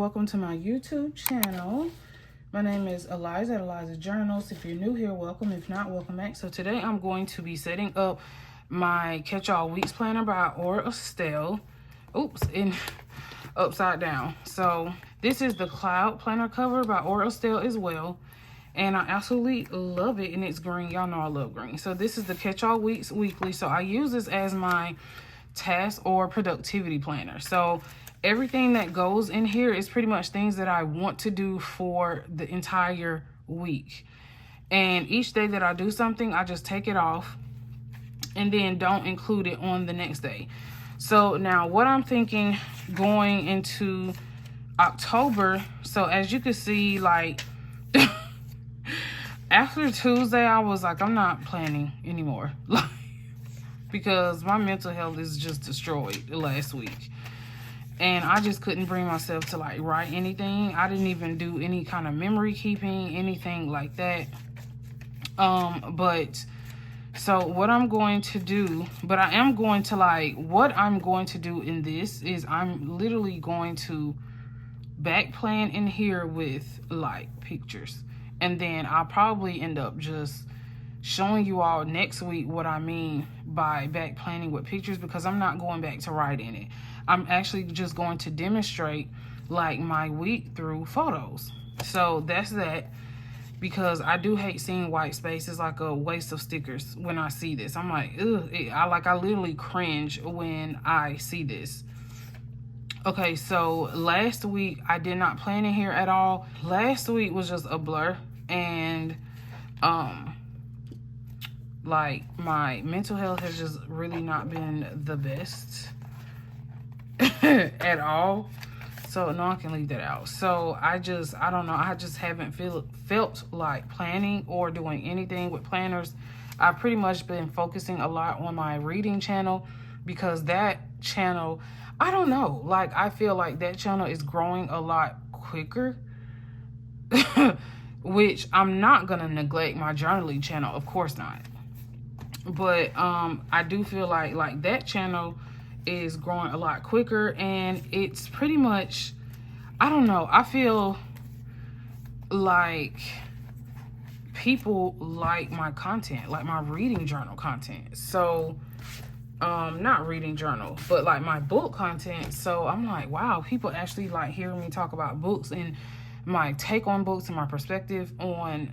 welcome to my YouTube channel. My name is Eliza at Eliza Journals. If you're new here, welcome. If not, welcome back. So today I'm going to be setting up my catch-all weeks planner by Aura Estelle. Oops, and upside down. So this is the cloud planner cover by Aura Estelle as well. And I absolutely love it, and it's green. Y'all know I love green. So this is the catch-all weeks weekly. So I use this as my task or productivity planner. So everything that goes in here is pretty much things that I want to do for the entire week. And each day that I do something, I just take it off and then don't include it on the next day. So now what I'm thinking going into October, so as you can see, like after Tuesday, I was like, I'm not planning anymore. Because my mental health is just destroyed last week. And I just couldn't bring myself to like write anything. I didn't even do any kind of memory keeping, anything like that. But so what I'm going to do, but I am going to like, what I'm going to do in this is I'm literally going to back plan in here with like pictures. And then I'll probably end up just showing you all next week what I mean by back planning with pictures, because I'm not going back to write in it. I'm actually just going to demonstrate like my week through photos. So that's that, because I do hate seeing white space. It's like a waste of stickers when I see this. I'm like, ugh, I literally cringe when I see this. Okay, so last week I did not plan in here at all. Last week was just a blur, and like my mental health has just really not been the best at all. So no, I can leave that out. So I don't know, I just haven't felt like planning or doing anything with planners. I've pretty much been focusing a lot on my reading channel, because that channel, I don't know, like I feel like that channel is growing a lot quicker. Which I'm not gonna neglect my journaling channel, of course not. But I do feel like that channel is growing a lot quicker, and it's pretty much, I don't know, I feel like people like my content, like my reading journal content. So not reading journal, but like my book content. So I'm like, wow, people actually like hearing me talk about books and my take on books and my perspective on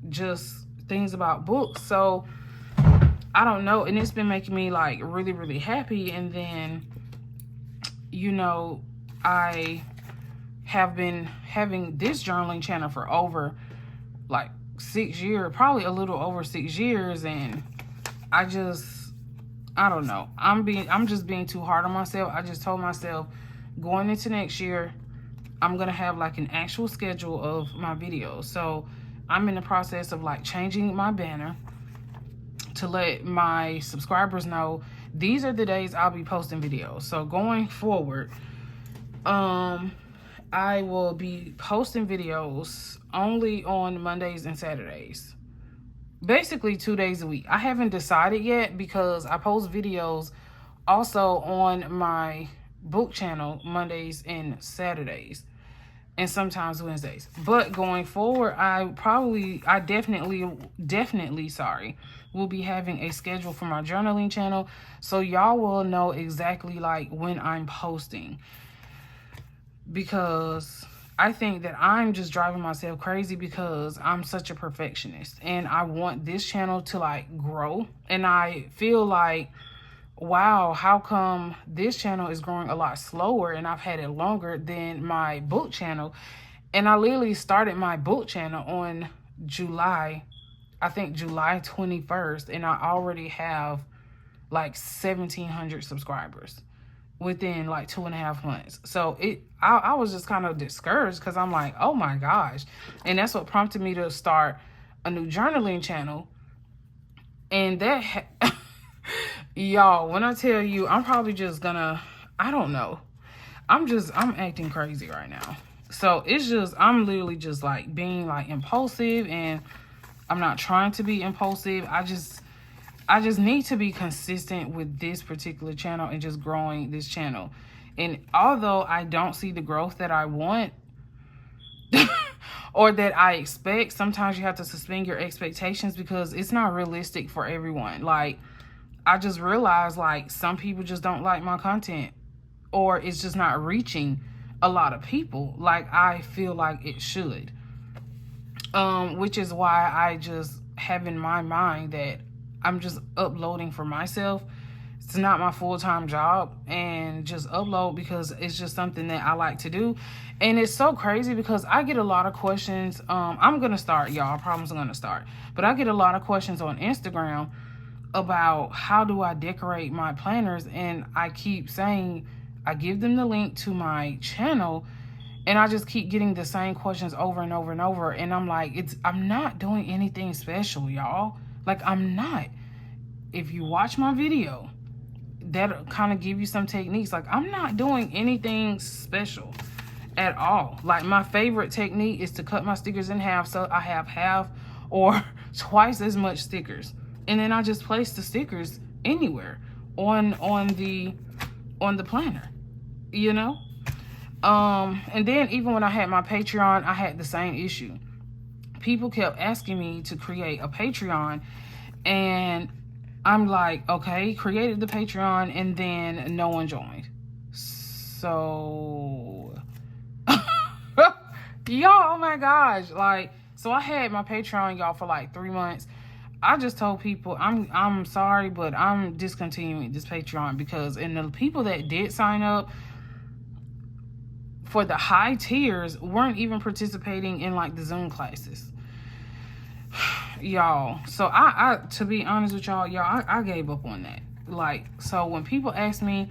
just things about books. So I don't know, and it's been making me like really, really happy. And then, you know, I have been having this journaling channel for over like 6 years, probably a little over 6 years, and I don't know. I'm just being too hard on myself. I just told myself going into next year, I'm gonna have like an actual schedule of my videos. So I'm in the process of like changing my banner to let my subscribers know these are the days I'll be posting videos. So going forward, I will be posting videos only on Mondays and Saturdays. Basically 2 days a week. I haven't decided yet, because I post videos also on my book channel Mondays and Saturdays, and sometimes Wednesdays. But going forward, I definitely, sorry, will be having a schedule for my journaling channel, so y'all will know exactly like when I'm posting, because I think that I'm just driving myself crazy because I'm such a perfectionist, and I want this channel to like grow. And I feel like, wow, how come this channel is growing a lot slower and I've had it longer than my book channel? And I literally started my book channel on July 21st, and I already have like 1,700 subscribers within like 2.5 months. So I was just kind of discouraged, because I'm like, oh my gosh. And that's what prompted me to start a new journaling channel. And that y'all, when I tell you, I'm probably just gonna, I don't know, I'm acting crazy right now. So it's just, I'm literally just like being like impulsive, and I'm not trying to be impulsive. I just need to be consistent with this particular channel and just growing this channel. And although I don't see the growth that I want or that I expect, sometimes you have to suspend your expectations because it's not realistic for everyone. Like, I just realized, like, some people just don't like my content, or it's just not reaching a lot of people like I feel like it should. Which is why I just have in my mind that I'm just uploading for myself. It's not my full-time job, and just upload because it's just something that I like to do. And it's so crazy because I get a lot of questions. I'm gonna start, y'all. I promise I'm gonna start. But I get a lot of questions on Instagram about how do I decorate my planners, and I keep saying I give them the link to my channel, and I just keep getting the same questions over and over and over. And I'm like, I'm not doing anything special, y'all. Like, I'm not. If you watch my video, that'll kind of give you some techniques. Like, I'm not doing anything special at all. Like, my favorite technique is to cut my stickers in half so I have half or twice as much stickers. And then I just place the stickers anywhere on the planner, you know? And then even when I had my Patreon, I had the same issue. People kept asking me to create a Patreon, and I'm like, okay, created the Patreon, and then no one joined. So, y'all, oh my gosh. Like, so I had my Patreon, y'all, for like 3 months. I just told people, I'm sorry, but I'm discontinuing this Patreon because, and the people that did sign up for the high tiers weren't even participating in like the Zoom classes. Y'all, so I to be honest with y'all, I gave up on that. Like, so when people ask me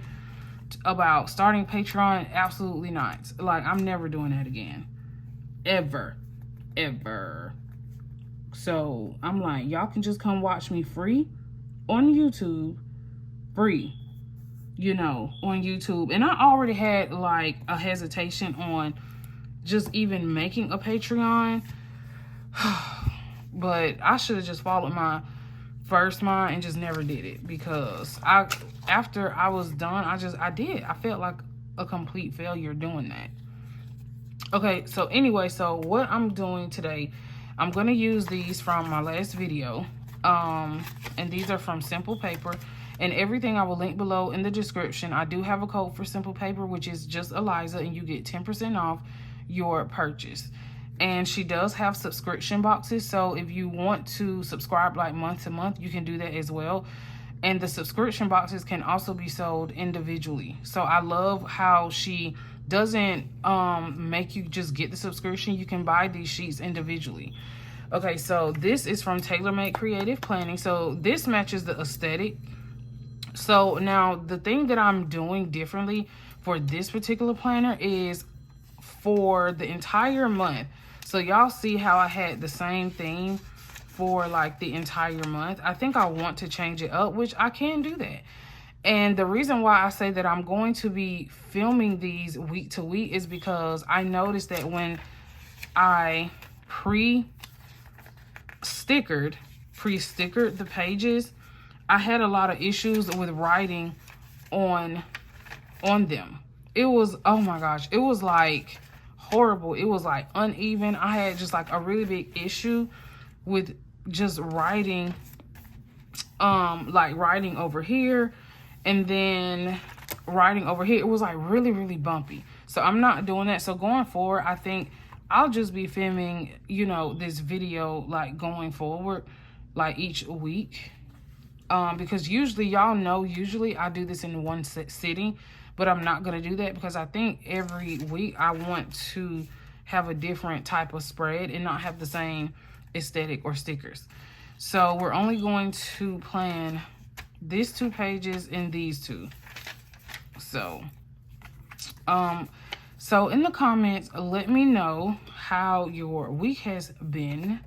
about starting Patreon, absolutely not. Like, I'm never doing that again. Ever. So I'm like, y'all can just come watch me free on YouTube. Free, you know, on YouTube. And I already had like a hesitation on just even making a Patreon. But I should have just followed my first mind and just never did it, because after I was done, I felt like a complete failure doing that. Okay, so anyway, so what I'm doing today, I'm going to use these from my last video. And these are from Simple Paper. And everything I will link below in the description. I do have a code for Simple Paper, which is just Eliza, and you get 10% off your purchase. And she does have subscription boxes, so if you want to subscribe like month to month, you can do that as well. And the subscription boxes can also be sold individually. So I love how she doesn't make you just get the subscription. You can buy these sheets individually. Okay, so this is from TaylorMade Creative Planning. So this matches the aesthetic. So now the thing that I'm doing differently for this particular planner is for the entire month. So y'all see how I had the same theme for like the entire month. I think I want to change it up, which I can do that. And the reason why I say that I'm going to be filming these week to week is because I noticed that when I pre-stickered the pages, I had a lot of issues with writing on them. It was, oh my gosh, it was like horrible. It was like uneven. I had just like a really big issue with just writing, like writing over here and then writing over here. It was like really, really bumpy. So I'm not doing that. So going forward, I think I'll just be filming, you know, this video like going forward, like each week. Because usually, y'all know, usually I do this in one sitting, but I'm not going to do that because I think every week I want to have a different type of spread and not have the same aesthetic or stickers. So we're only going to plan these 2 pages and these 2. So, so in the comments, let me know how your week has been.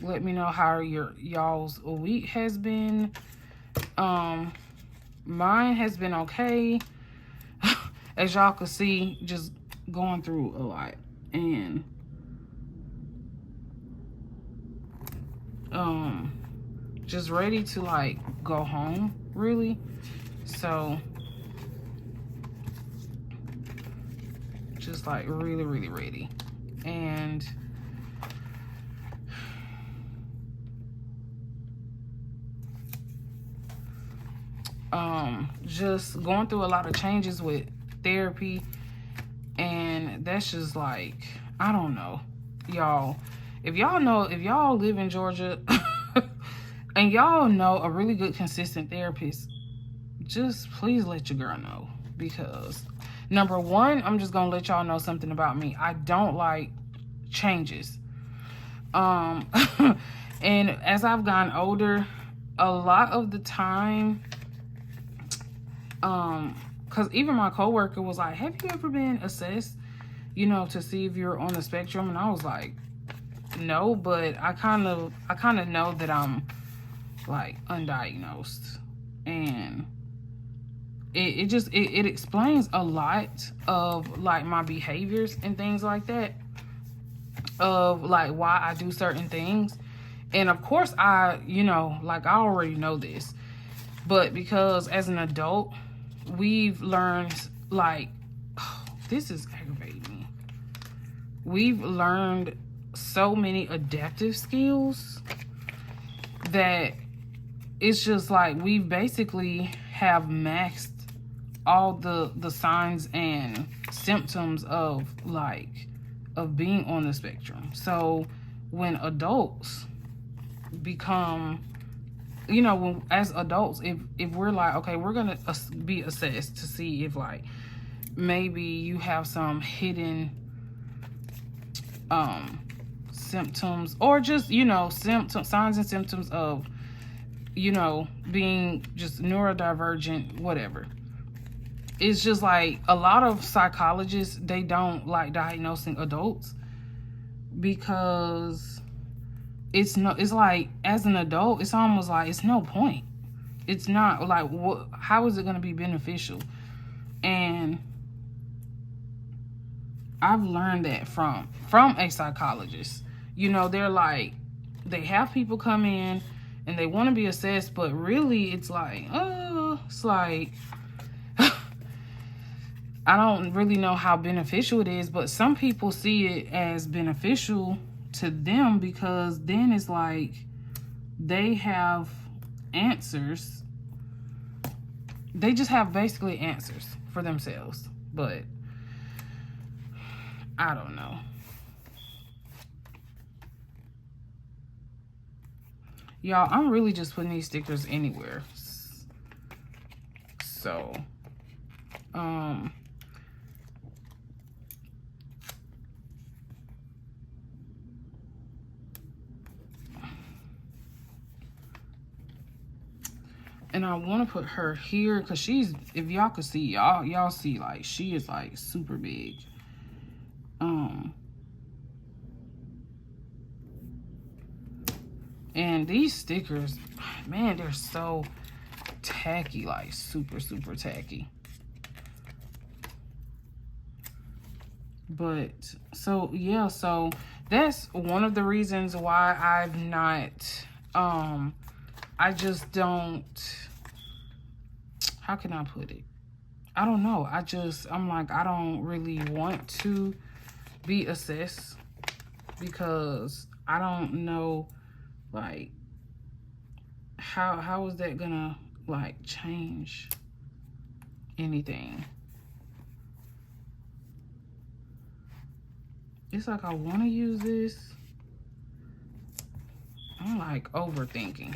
Let me know how y'all's week has been. Mine has been okay. As y'all can see, just going through a lot. And just ready to like go home. really. So just like really, really ready. And just going through a lot of changes with therapy, and that's just like, I don't know, y'all. If y'all live in Georgia and y'all know a really good consistent therapist, just please let your girl know. Because number one, I'm just gonna let y'all know something about me. I don't like changes. And as I've gotten older, a lot of the time, because even my coworker was like, have you ever been assessed, to see if you're on the spectrum? And I was like, no, but I kind of know that I'm like undiagnosed. And it explains a lot of like my behaviors and things like that, of like why I do certain things. And of course I already know this, but because as an adult we've learned, like, oh, this is aggravating me. We've learned so many adaptive skills that it's just like we basically have maxed all the signs and symptoms of being on the spectrum. So when adults become, as adults, if we're like, okay, we're gonna be assessed to see if like maybe you have some hidden symptoms, or just signs and symptoms of being just neurodivergent, whatever. It's just like a lot of psychologists, they don't like diagnosing adults because it's like, as an adult, it's almost like it's no point. It's not like, how is it going to be beneficial? And I've learned that from a psychologist. They're like, they have people come in and they want to be assessed, but really it's like, I don't really know how beneficial it is, but some people see it as beneficial to them because then it's like they have answers. They just have basically answers for themselves. But I don't know. Y'all, I'm really just putting these stickers anywhere. So, and I want to put her here because she's, if y'all could see, y'all see, like, she is like super big. And these stickers, man, they're so tacky, like super, super tacky. But so yeah, so that's one of the reasons why I've not, I just don't, how can I put it? I don't know. I'm like, I don't really want to be assessed because I don't know, like, how is that gonna like change anything? It's like, I want to use this. I'm like overthinking.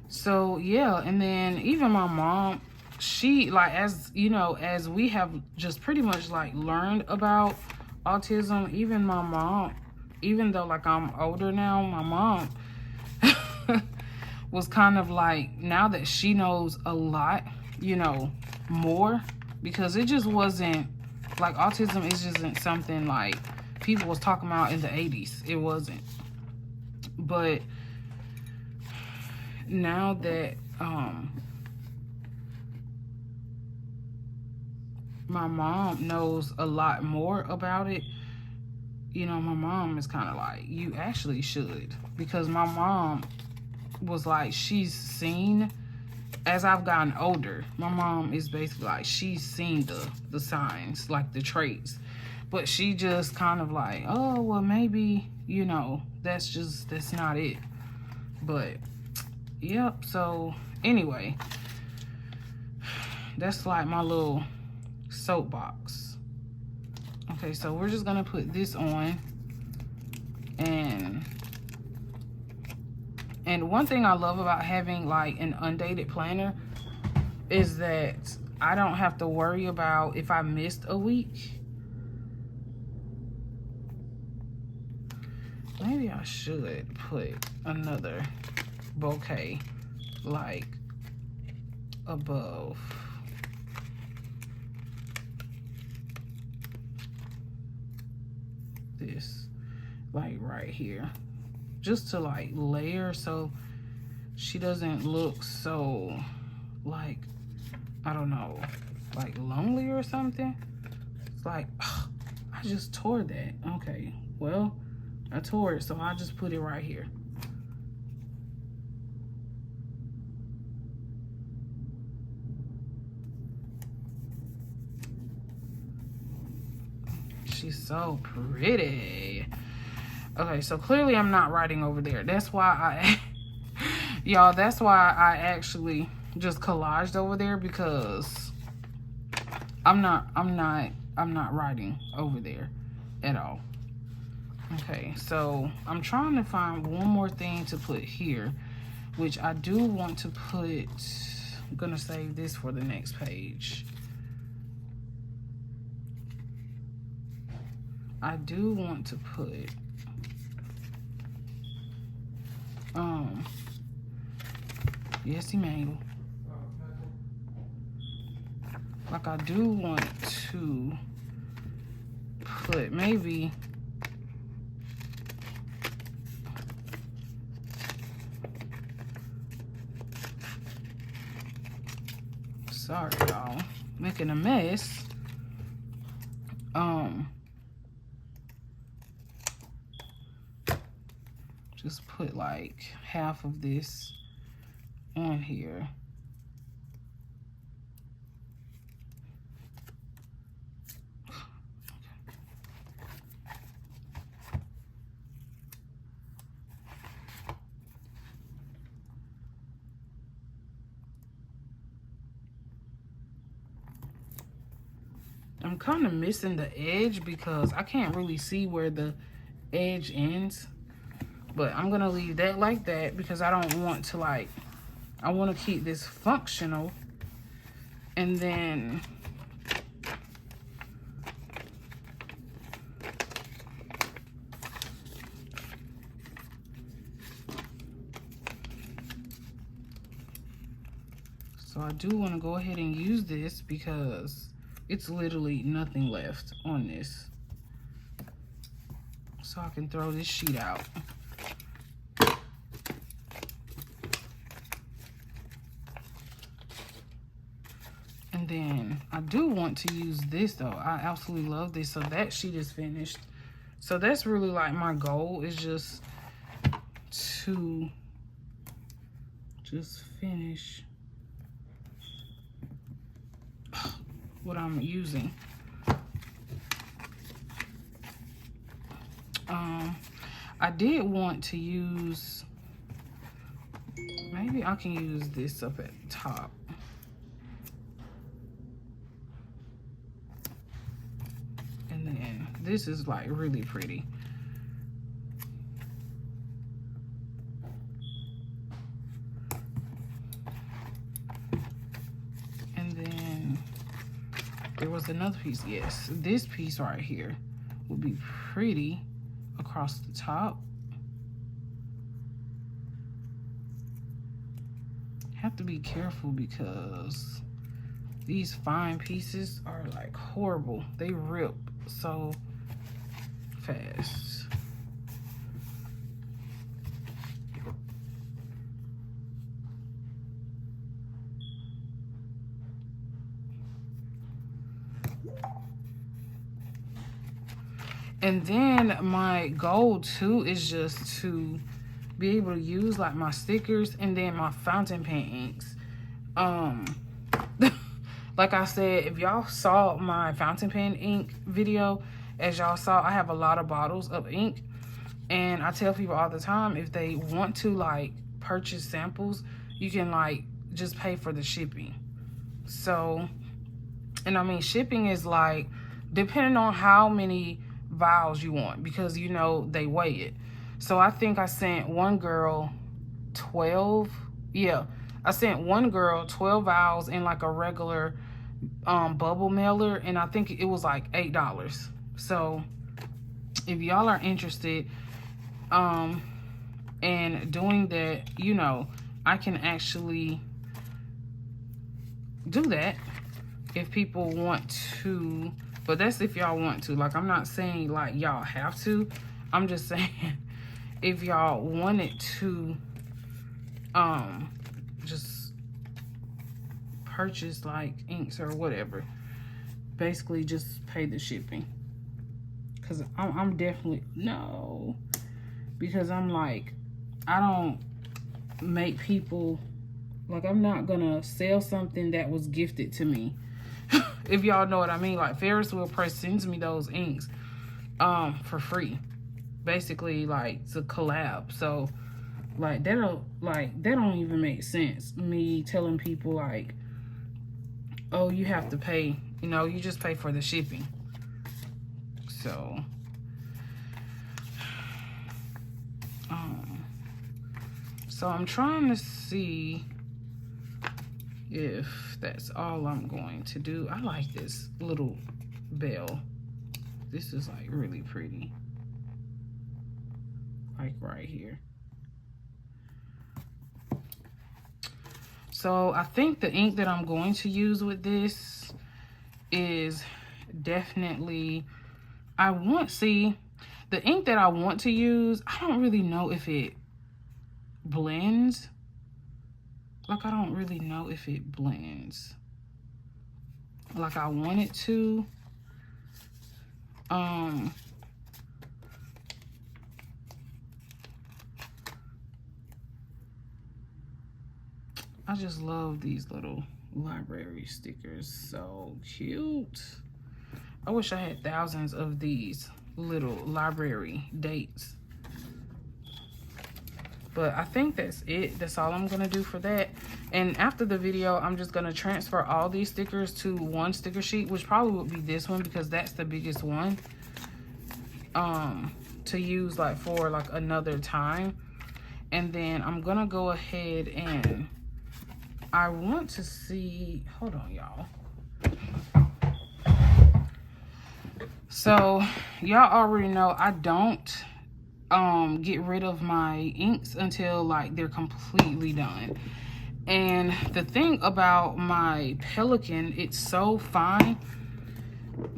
So yeah, and then even my mom, she, like, as as we have just pretty much like learned about autism, even my mom, even though like I'm older now, my mom was kind of like, now that she knows a lot, more, because it just wasn't like, autism is just isn't something like people was talking about in the 80s. It wasn't. But now that my mom knows a lot more about it. You know, my mom is kind of like, you actually should. Because my mom was like, she's seen, as I've gotten older, my mom is basically like, she's seen the signs, like the traits. But she just kind of like, oh, well, maybe, you know, that's not it. But, yep, so anyway, that's like my little soapbox. Okay, so we're just gonna put this on, and one thing I love about having like an undated planner is that I don't have to worry about if I missed a week. Maybe I should put another bouquet like above. This, like right here, just to like layer so she doesn't look so like, I don't know, like lonely or something. It's like, ugh, I just tore that. Okay, well, I tore it, so I'll just put it right here. She's so pretty. Okay, so clearly I'm not writing over there. That's why I, y'all, that's why I actually just collaged over there, because I'm not writing over there at all. Okay, so I'm trying to find one more thing to put here, which I do want to put, I'm gonna save this for the next page. I do want to put yes, Emmanuel. Like, I do want to put maybe sorry y'all, making a mess. Just put like half of this on here. I'm kind of missing the edge because I can't really see where the edge ends. But I'm going to leave that like that because I don't want to, like, I want to keep this functional. And then so I do want to go ahead and use this because it's literally nothing left on this. So I can throw this sheet out. And then I do want to use this though. I absolutely love this. So that sheet is finished. So that's really like my goal, is just to finish what I'm using. I did want to use, maybe I can use this up at the top. And then this is like really pretty. And then there was another piece. Yes, this piece right here would be pretty across the top. Have to be careful because these fine pieces are like horrible. They rip so fast. And then my goal too is just to be able to use like my stickers and then my fountain pen inks. Like I said, if y'all saw my fountain pen ink video, as y'all saw, I have a lot of bottles of ink. And I tell people all the time, if they want to like purchase samples, you can like just pay for the shipping. So, and I mean, shipping is like, depending on how many vials you want, because you know, they weigh it. So I think I sent one girl 12, yeah. I sent one girl 12 vials in like a regular bubble mailer, and I think it was like $8. So if y'all are interested in doing that, you know, I can actually do that if people want to, but that's if y'all want to. Like, I'm not saying like y'all have to, I'm just saying if y'all wanted to just purchase like inks or whatever, basically just pay the shipping. Because I'm definitely, no, because I'm like, I don't make people, like, I'm not gonna sell something that was gifted to me. If y'all know what I mean. Like, Ferris Wheel Press sends me those inks for free, basically, like, it's a collab. So like, that don't even make sense, me telling people like, oh, you have to pay, you know, you just pay for the shipping. So so I'm trying to see if that's all I'm going to do. I like this little bell. This is like really pretty, like right here. So I think the ink that I'm going to use with this is definitely, the ink that I want to use, I don't really know if it blends. Like, I don't really know if it blends like I want it to. I just love these little library stickers. So cute. I wish I had thousands of these little library dates. But I think that's it. That's all I'm going to do for that. And after the video, I'm just going to transfer all these stickers to one sticker sheet, which probably would be this one because that's the biggest one, to use like for like another time. And then I'm going to go ahead and I want to see, hold on, y'all. So y'all already know I don't get rid of my inks until like they're completely done. And the thing about my Pelican, it's so fine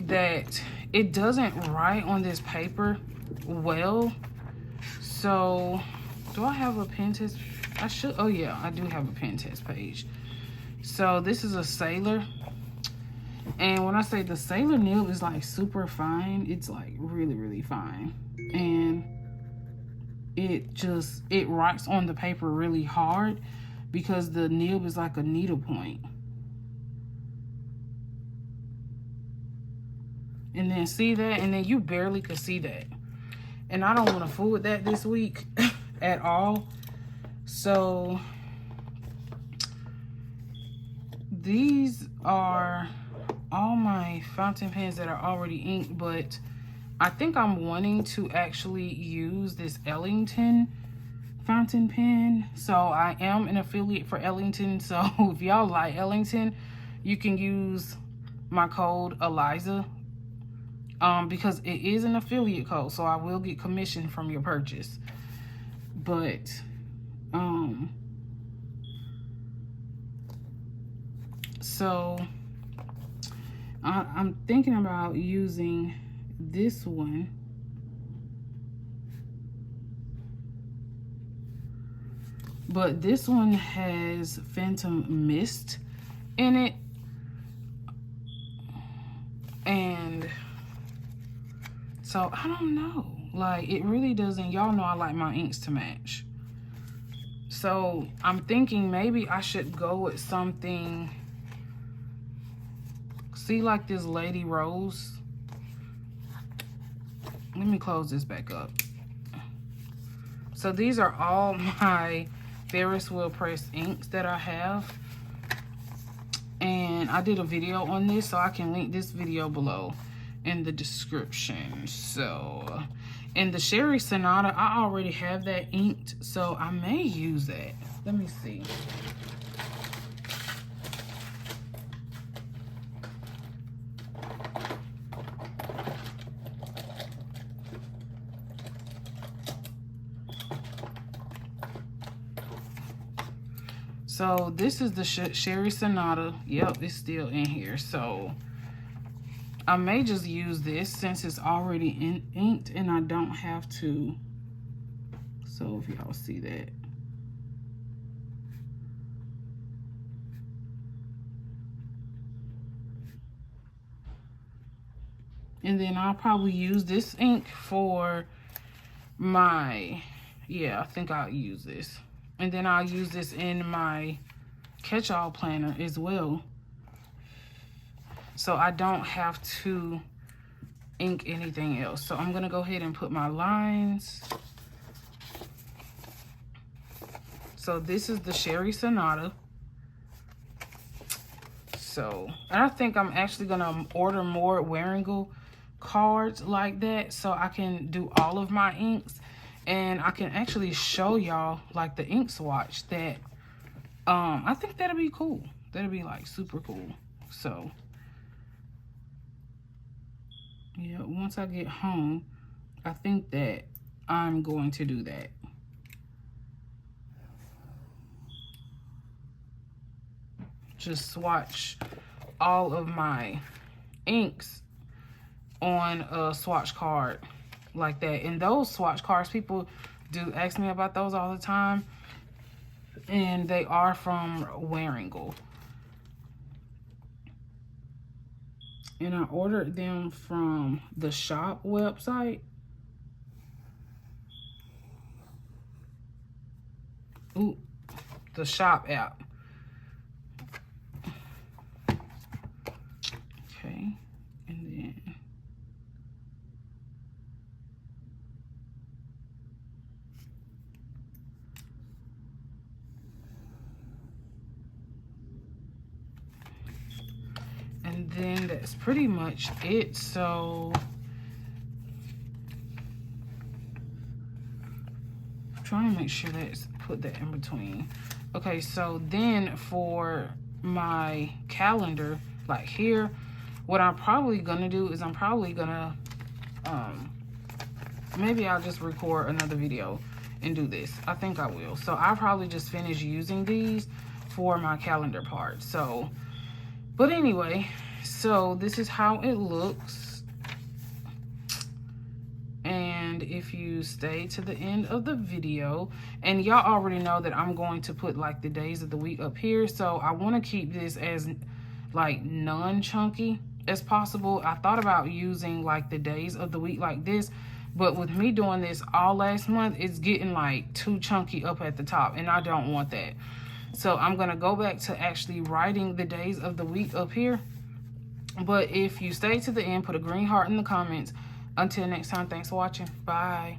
that it doesn't write on this paper well. So do I have a pen test? I should, oh yeah, I do have a pen test page. So this is a Sailor. And when I say the Sailor nib is like super fine, it's like really, really fine. And it writes on the paper really hard because the nib is like a needle point. And then see that, and then you barely could see that. And I don't want to fool with that this week at all. So these are all my fountain pens that are already inked, but I think I'm wanting to actually use this Ellington fountain pen. So I am an affiliate for Ellington. So if y'all like Ellington, you can use my code Eliza, because it is an affiliate code, so I will get commission from your purchase. But so I'm thinking about using this one. But this one has Phantom Mist in it. So I don't know. Like, it really doesn't. Y'all know I like my inks to match. So I'm thinking maybe I should go with something. See, like this Lady Rose. Let me close this back up. So these are all my Ferris wheel pressed inks that I have. And I did a video on this, so I can link this video below in the description. So, and the Sherry Sonata, I already have that inked, so I may use that. Let me see. So this is the Sherry Sonata. Yep, it's still in here. So I may just use this since it's already inked and I don't have to. So if y'all see that. And then I'll probably use this ink for my, yeah, I think I'll use this. And then I'll use this in my catch-all planner as well. So I don't have to ink anything else. So I'm gonna go ahead and put my lines. So this is the Sherry Sonata. So, and I think I'm actually gonna order more Waringle cards like that so I can do all of my inks. And I can actually show y'all like the ink swatch that I think that'll be cool. That'll be like super cool. So yeah, once I get home, I think that I'm going to do that. Just swatch all of my inks on a swatch card like that. And those swatch cards, people do ask me about those all the time, and they are from Waringle, and I ordered them from the shop website. Ooh, the shop app. Okay, and then that's pretty much it. So I'm trying to make sure that's put that in between. Okay, so then for my calendar, like here, what I'm probably gonna do is I'm probably gonna maybe I'll just record another video and do this. I think I will. So I'll probably just finish using these for my calendar part. So, but anyway, so this is how it looks. And if you stay to the end of the video, and y'all already know that I'm going to put like the days of the week up here. So I want to keep this as like non-chunky as possible. I thought about using like the days of the week like this, but with me doing this all last month, it's getting like too chunky up at the top, and I don't want that. So I'm gonna go back to actually writing the days of the week up here. But if you stay to the end, put a green heart in the comments. Until next time, thanks for watching. Bye.